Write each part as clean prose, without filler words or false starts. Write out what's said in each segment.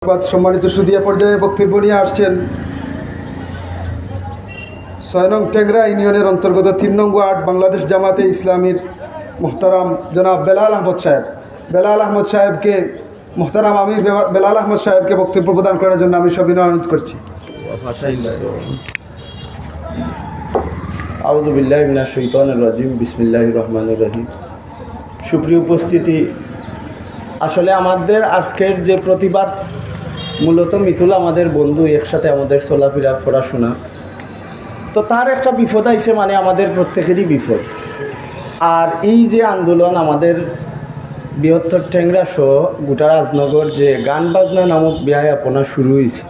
সম্মানিত সুদিয়া পর্যায়ে বক্তব্য নিয়ে আসছেন ৬ নং টেংরা ইউনিয়নের অন্তর্গত ৩ নং ওয়ার্ড বাংলাদেশ জামাতে ইসলামীর মোহতারাম জনাব বেলাল আহমদ সাহেব। বেলাল আহমদ সাহেবকে মোহতারাম আমি বেলাল আহমদ সাহেবকে বক্তব্য প্রদান করার জন্য আমি সবিনয় অনুরোধ করছি। আউযু বিল্লাহি মিনাশ শাইতানির রাজিম, বিসমিল্লাহির রহমানির রহিম। সুপ্রিয় উপস্থিতি, আসলে আমাদের আজকের যে প্রতিবাদ মূলত মিতুল আমাদের বন্ধু, একসাথে আমাদের চলাফেরা পড়াশোনা, তো তার একটা বিপদ আইছে, মানে আমাদের প্রত্যেকেরই বিপদ। আর এই যে আন্দোলন আমাদের বৃহত্তর টেংরা সহ গোটা রাজনগর যে গান বাজনা নামক বিয়াপনা শুরু হয়েছে,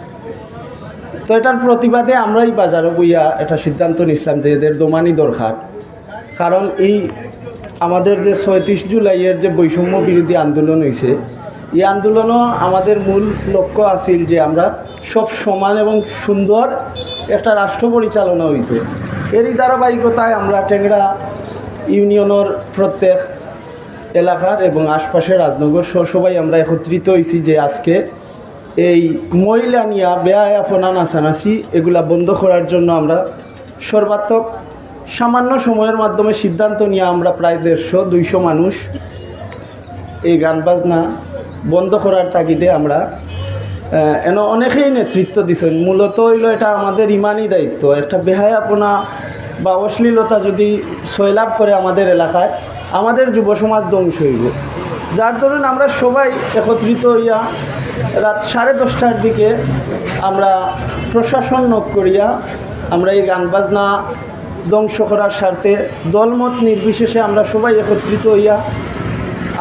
তো এটার প্রতিবাদে আমরাই বাজারে বইয়া এটা সিদ্ধান্ত নিচ্ছিলাম যে এদের দমানি দরকার। কারণ এই আমাদের যে ৩৬ জুলাইয়ের যে বৈষম্য বিরোধী আন্দোলন হয়েছে, এই আন্দোলনও আমাদের মূল লক্ষ্য আছিল যে আমরা সব সমান এবং সুন্দর একটা রাষ্ট্র পরিচালনা হইত। এরই ধারাবাহিকতায় আমরা টেংরা ইউনিয়নের প্রত্যেক এলাকার এবং আশপাশের রাজনগর সহ সবাই আমরা একত্রিত হয়েছি যে আজকে এই মহিলা নিয়া বেয়াফনা নাচানাচি এগুলা বন্ধ করার জন্য আমরা সর্বাত্মক সামান্য সময়ের মাধ্যমে সিদ্ধান্ত নিয়ে আমরা প্রায় ১৫০-২০০ মানুষ এই গান বাজনা বন্ধ করার তাগিদে আমরা অনেকেই নেতৃত্ব দিচ্ছেন। মূলত হইল এটা আমাদের ইমানি দায়িত্ব। একটা বেহায়াপনা বা অশ্লীলতা যদি সয়লাভ করে আমাদের এলাকায়, আমাদের যুব সমাজ ধ্বংস হইব। যার ধরুন আমরা সবাই একত্রিত হইয়া রাত 10:30টার দিকে আমরা প্রশাসন নক করিয়া আমরা এই গান বাজনা ধ্বংস করার স্বার্থে দলমত নির্বিশেষে আমরা সবাই একত্রিত হইয়া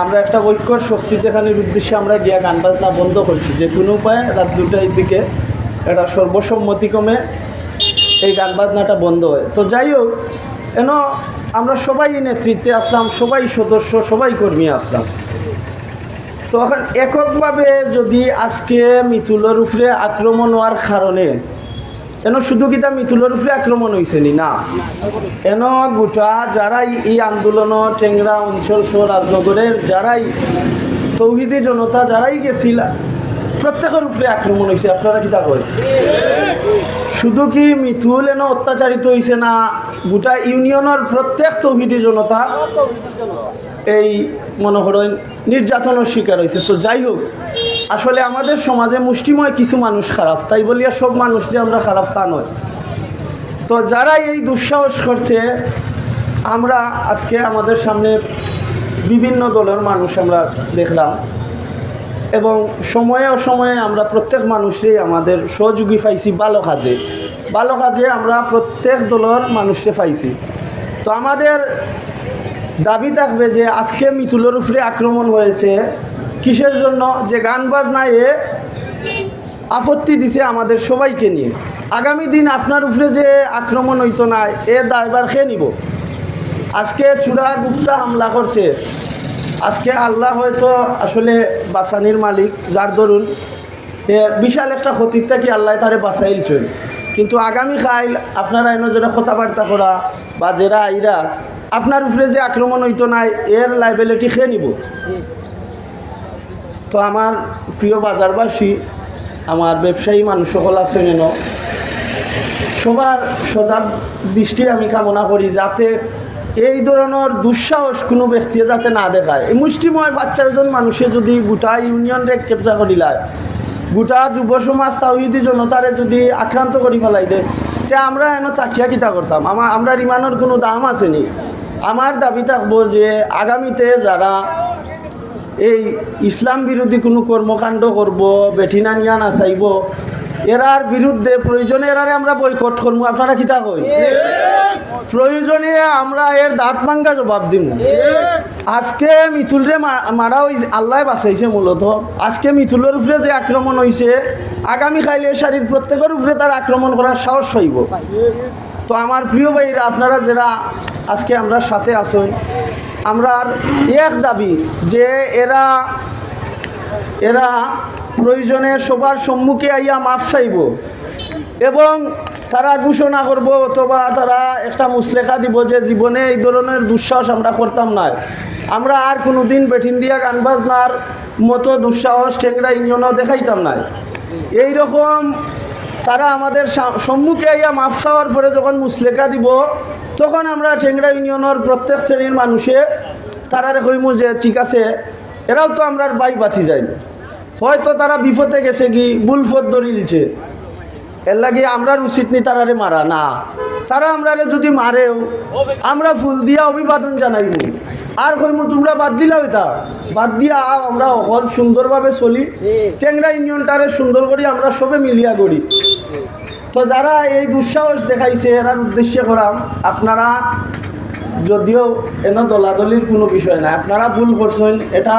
আমরা একটা ঐক্যর শক্তি দেখানোর উদ্দেশ্যে আমরা গিয়া গান বাজনা বন্ধ করছি, যে কোনো উপায়ে রাত 2টার দিকে একটা সর্বসম্মতিক্রমে এই গান বাজনাটা বন্ধ হয়। তো যাই হোক, আমরা সবাই নেতৃত্বে আসলাম, সবাই সদস্য, সবাই কর্মী আসলাম। তো এখন এককভাবে যদি আজকে মিতুলের উপরে আক্রমণ হওয়ার কারণে শুধু কিতা মিতুলের উপরে আক্রমণ হয়েছে নি না, গোটা যারাই এই আন্দোলন টেংরা অঞ্চল সহ রাজনগরের যারাই তৌহিদি জনতা যারাই গেছিল, প্রত্যেকের উপরে আক্রমণ হয়েছে। আপনারা কিতা করেন? শুধু কি মিতুল অত্যাচারিত হয়েছে না, গোটা ইউনিয়নের প্রত্যেক তৌহিদি জনতা এই মনে করেন নির্যাতনের শিকার হয়েছে। তো যাই হোক, আসলে আমাদের সমাজে মুষ্টিময় কিছু মানুষ খারাপ, তাই বলিয়া সব মানুষ যে আমরা খারাপ তা নয়। তো যারা এই দুঃসাহস করছে, আমরা আজকে আমাদের সামনে বিভিন্ন দলের মানুষ আমরা দেখলাম এবং সময়ে অসময়ে আমরা প্রত্যেক মানুষই আমাদের সহযোগী পাইছি। ভালো কাজে আমরা প্রত্যেক দলের মানুষকে পাইছি। তো আমাদের দাবি থাকবে যে আজকে মিতুলের উপরে আক্রমণ হয়েছে কিসের জন্য? যে গান বাজনায় আপত্তি দিছে আমাদের সবাইকে নিয়ে। আগামী দিন আপনার উপরে যে আক্রমণ হইতো না, এ দায়ভার খেয়ে নিব। আজকে চূড়া গুপ্তা হামলা করছে, আজকে আল্লাহ হয়তো আসলে বাঁচানির মালিক, যার দরুন বিশাল একটা ক্ষতির থেকে আল্লাহ তারে বাঁচাইলছেন। কিন্তু আগামীকাল আপনারা যারা কথাবার্তা করা বা যারা আইরা আপনার উপরে যে আক্রমণ হইতো না, এর লাইবিলিটি খেয়ে নিব। তো আমার প্রিয় বাজারবাসী, আমার ব্যবসায়ী মানুষ সকল আছেন, সবার সজাগ দৃষ্টি আমি কামনা করি যাতে এই ধরনের দুঃসাহস কোনো ব্যক্তি যাতে না দেখায়। এই মুষ্টিময় 5-4 মানুষে যদি গোটা ইউনিয়নরে ক্যাপচার করিলায়, গোটা যুব সমাজ তাওহিদি জনতারে যদি আক্রান্ত করি ফেলাই দেয়, তে আমরা তাকিয়া কিতা করতাম? আমরা ইমানের কোনো দাম আসেনি। আমার দাবি থাকবো যে আগামীতে যারা এই ইসলাম বিরোধী কোনো কর্মকাণ্ড করব, বেঠিনা নিয়া না চাইব, এরার বিরুদ্ধে প্রয়োজনে এরারে আমরা বয়কট করবো। আপনারা কিতা কই? প্রয়োজনে আমরা এর দাঁত ভাঙ্গা জবাব দিব। আজকে মিতুলরে মারা হয়েছে, আল্লাহ বাঁচাইছে মূলত। আজকে মিতুলের উপরে যে আক্রমণ হয়েছে, আগামীকাল এ শারীর প্রত্যেকের উপরে তার আক্রমণ করার সাহস পাইব। তো আমার প্রিয় ভাইরা, আপনারা যারা আজকে আমরা সাথে আসুন, আমরা এক দাবি যে এরা প্রয়োজনে সবার সম্মুখে আইয়া মাফ চাইব এবং তারা ঘোষণা করব অথবা তারা একটা মুসলেখা দিব যে জীবনে এই ধরনের দুঃসাহস আমরা করতাম না। আমরা আর কোনো দিন বেঠিন দিয়া গান বাজনার মতো দুঃসাহস টেংরা ইউনিয়নও দেখাইতাম না। এইরকম তারা আমাদের সম্মুখে আইয়া মাফ চাওয়ার পরে যখন মুসলেকা দিব তখন আমরা টেংরা ইউনিয়নের প্রত্যেক শ্রেণীর মানুষে তারা কইমু যে ঠিক আছে, এরাও তো আমরা বাই বাতি যাই, হয়তো তারা বিপদে গেছে কি বুলফত ধরিলছে, এর লাগে আমরার উচিত নি তারারে মারা না। তারা আমরারে যদি মারেও আমরা ফুল দিয়া অভিবাদন জানাইব, আর কইমু তোমরা বাদ দিলাও, এটা বাদ দিয়া আমরা অকল সুন্দরভাবে চলি, টেংরা ইউনিয়নটারে সুন্দর করি আমরা সবে মিলিয়া করি। তো যারা এই দুঃসাহস দেখাইছে এরার উদ্দেশ্যে করাম, আপনারা যদিও এন দলাদলির কোনো বিষয় না, আপনারা ভুল করছেন, এটা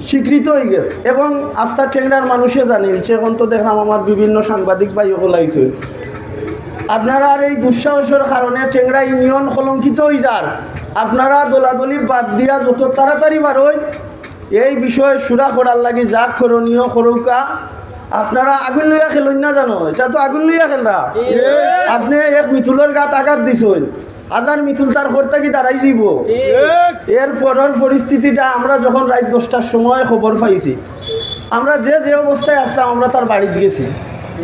স্বীকৃত হয়ে গেছে এবং আস্থা টেংরার মানুষে জানিয়েছে। এখন তো দেখলাম আমার বিভিন্ন সাংবাদিক ভাই ওলাইছে, আপনারা আর এই দুঃসাহসের কারণে টেংরা ইউনিয়ন কলঙ্কিত হয়ে যান। আপনারা দলাদলি বাদ দিয়া যত তাড়াতাড়ি পারেন এই বিষয়ে সুরা করার লাগে যা করণীয় করৌকা। আপনারা আগুন লইয়া খেলেন না জানো, এটা তো আগুন লইয়া খেলরা। আপনি এক মিথুলের গাত আঘাত দিছেন, আদার মিথুল তার ঘরটা কি দাঁড়াই যাব। এর পরের পরিস্থিতিটা আমরা যখন রাত 10টার সময় খবর পাইছি, আমরা যে অবস্থায় আসলাম আমরা তার বাড়িতে গেছি,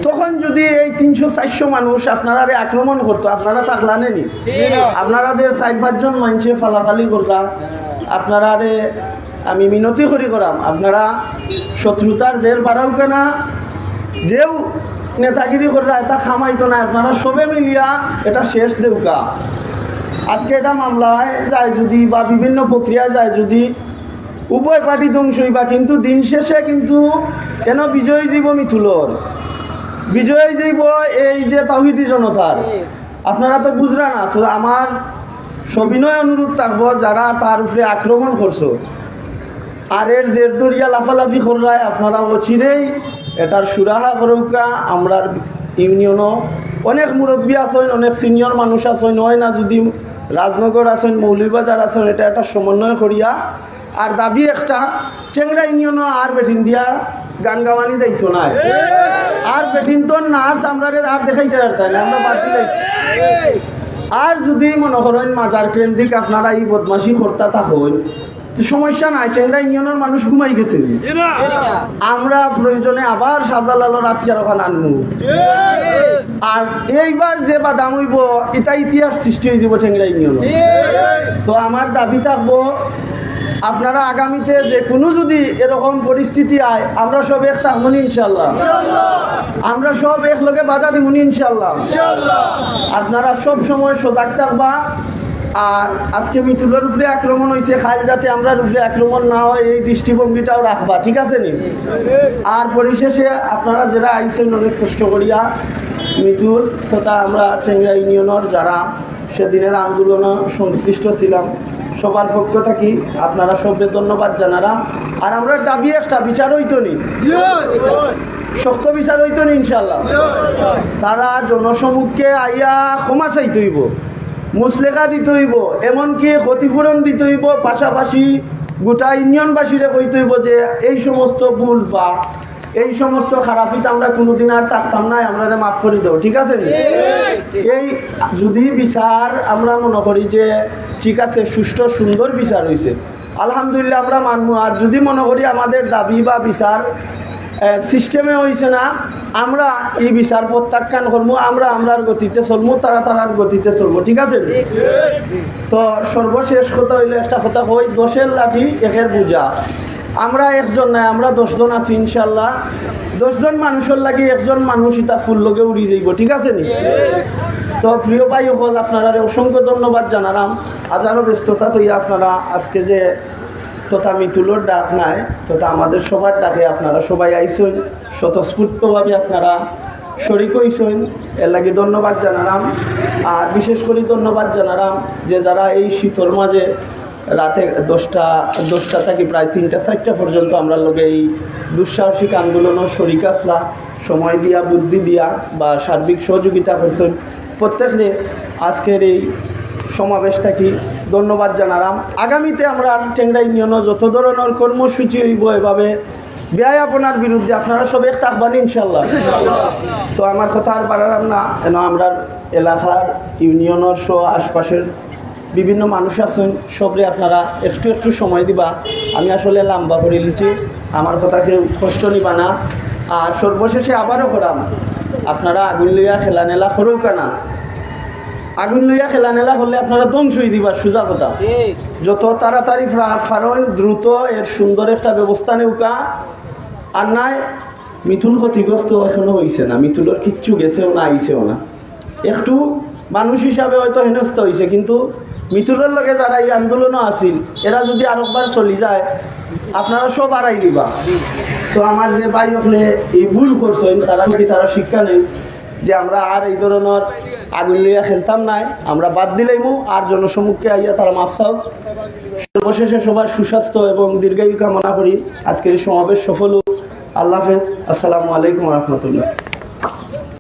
তখন যদি এই 300-400 মানুষ আপনারা আক্রমণ করতো, আপনারা তাকলানেনি, আপনারা যে 4-5 জন মানুষে ফালাফালি করলাম, আপনারা আমি মিনতি করি করাম আপনারা শত্রুতার জেল বাড়াও কেনা, যেও নেতাগিরি কররা এটা খামাইতো না, আপনারা সবে মিলিয়া এটা শেষ দেউকা। আজকে এটা মামলায় যায় যদি বা বিভিন্ন প্রক্রিয়ায় যায় যদি উভয় পার্টি ধ্বংস হইবা, কিন্তু দিন শেষে কিন্তু কেন বিজয়ী জীব মিথুলর, বিজয়ী জীব এই যে তাওহীদি জনতার। আপনারা তো বুঝরা না, তো আমার সবিনয় অনুরোধ থাকবো যারা তার উপরে আক্রমণ করছো আর এর জের দরিয়া লাফালাফি করলায়, আপনারা অচিরেই এটার সুরাহা করৌকা। আমরা ইউনিয়নও অনেক মুরব্বী আছেন, অনেক সিনিয়র মানুষ আছেন, হয় না যদি রাজনগর আছেন, মৌলভীবাজার আছেন, এটা একটা সমন্বয় করিয়া আর দাবি একটা টেংরা ইউনিয়নও আর বেঠিন দিয়া গান গাওয়ানি যাইতো না, আর বেঠিন তো নাচ আমরা আর দেখাইতে পারতাম না, আমরা বাদ দিলাই। আর যদি মনে করেন মাজার কেন্দ্রিক আপনারা এই বদমাশি করতে থাকেন সমস্যা নাই, টেংরা ইউনিয়নের মানুষ ঘুমাই গেছে, আমরা প্রয়োজনে আবার শাহজালালের রাতিয়ার ওখানে আনবো। আর এইবার যে বাদাম হইব এটা ইতিহাস সৃষ্টি হয়ে যাব টেংরা ইউনিয়ন। তো আমার দাবি থাকবো আপনারা আগামীতে যে কোনো যদি এরকম পরিস্থিতি আয় আমরা সব এক থাকবো ইনশাল্লাহ, আমরা সব এক লোকে বাধা দিব ইনশাল্লাহ। আপনারা সব সময় সজাগ থাকবা। আর আজকে মিথুলের উপরে আক্রমণ হয়েছে, খাল যাতে আমরা উপরে আক্রমণ না হয় এই দৃষ্টিভঙ্গিটাও রাখবা, ঠিক আছে নি? আর পরিশেষে আপনারা যারা আইসেন অনেক কষ্ট করিয়া মিথুল তথা আমরা টেংরা ইউনিয়নের যারা সেদিনের আন্দোলনে সংশ্লিষ্ট ছিলাম সবার পক্ষ থাকি আপনারা সবকে ধন্যবাদ জানালাম। আর আমরা দাবি একটা বিচার হইতো নি, শক্ত বিচার হইতো নি ইনশাল্লাহ। তারা জনসমুখে আইয়া ক্ষমা চাইতে হইব, মুসলেখা দিতে হইব, এমনকি ক্ষতিপূরণ দিতে হইব, পাশাপাশি গোটা ইউনিয়নবাসীরে কইতে হইব যে এই সমস্ত ভুল বা এই সমস্ত খারাপিত আমরা কোনোদিন আর থাকতাম না, আমরা মাফ করে দেবো, ঠিক আছে? এই যদি বিচার আমরা মনে করি যে ঠিক আছে সুষ্ঠু সুন্দর বিচার হয়েছে আলহামদুলিল্লাহ আমরা মানবো। আর যদি মনে করি আমাদের দাবি বা বিচার সিস্টেমে হয়েছে না, আমরা এই বিচার প্রত্যাখ্যান করবো, আমরা আমরার গতিতে চলবো, তারা তারার গতিতে চলবো, ঠিক আছে? তো সর্বশেষ কথা হইলে একটা কথা কই, 10 লাঠি 1 বোঝা। আমরা একজন নাই, আমরা 10 জন আছি ইনশাল্লাহ। 10 জন মানুষের লাগে একজন মানুষ ইটা ফুল লগে উড়ি যাইব, ঠিক আছে নি? তো প্রিয় ভাই হল আপনারা অসংখ্য ধন্যবাদ জানালাম। হাজারো ব্যস্ততা তৈরি আপনারা আজকে যে তথা মিতুলোর ডাক নাই তথা আমাদের সবার ডাকে আপনারা সবাই আইসেন, স্বতঃস্ফূর্তভাবে আপনারা শরিক হইছেন, এর লাগে ধন্যবাদ জানালাম। আর বিশেষ করে ধন্যবাদ জানালাম যে যারা এই শীতর মাঝে রাতে 10টা থেকে প্রায় 3টা-4টা পর্যন্ত আমরা লোকে এই দুঃসাহসিক আন্দোলনের শরিক আসলা, সময় দিয়া বুদ্ধি দিয়া বা সার্বিক সহযোগিতা করছেন, প্রত্যেকে আজকের এই সমাবেশটাকে ধন্যবাদ জানালাম। আগামীতে আমরা টেংরা ইউনিয়নে যত ধরনের কর্মসূচি হইব এভাবে ব্যয় আপনার বিরুদ্ধে আপনারা সব এক থাকবেন ইনশাল্লাহ। তো আমার কথা আর বাড়ালাম না, কেন আমরা এলাকার ইউনিয়নের সহ আশপাশের বিভিন্ন মানুষ আছেন, সবরে আপনারা একটু একটু সময় দিবা। আমি আসলে লম্বা করে লিছি, আমার কথা কেউ কষ্ট নিবা না। আর সর্বশেষে আবারও করাম, আপনারা আগুন লইয়া খেলা নেলা করো কেনা। আগুন লইয়া খেলা নেলা করলে আপনারা ধ্বংসই দিবা, সোজা কথা। যত তাড়াতাড়ি ফারণ দ্রুত এর সুন্দর একটা ব্যবস্থা নেউকা। আর নাই মিথুন ক্ষতিগ্রস্ত এখনো হয়েছে না, মিথুনের কিচ্ছু গেছেও না, আইছেও না। একটু মানুষ হিসাবে হয়তো হেনস্থ হয়েছে, কিন্তু মিথুনের লগে যারা এই আন্দোলনও আছিল, এরা যদি আরেকবার চলি যায় আপনারা সব আড়াই দিবা। তো আমার যে ভাই হলে এই ভুল করছেন, তারা যদি তারা শিক্ষা নেই যে আমরা আর এই ধরনের আগুন লইয়া খেলতাম নাই, আমরা বাদ দিলাইমু। আর জনসমুখে আইয়া তারা মাফ চাও। সর্বশেষে সবার সুস্বাস্থ্য এবং দীর্ঘায়ু কামনা করি। আজকের এই সমাবেশ সফল হোক। আল্লাহ হাফেজ। আসসালামু আলাইকুম রহমতুল্লাহ।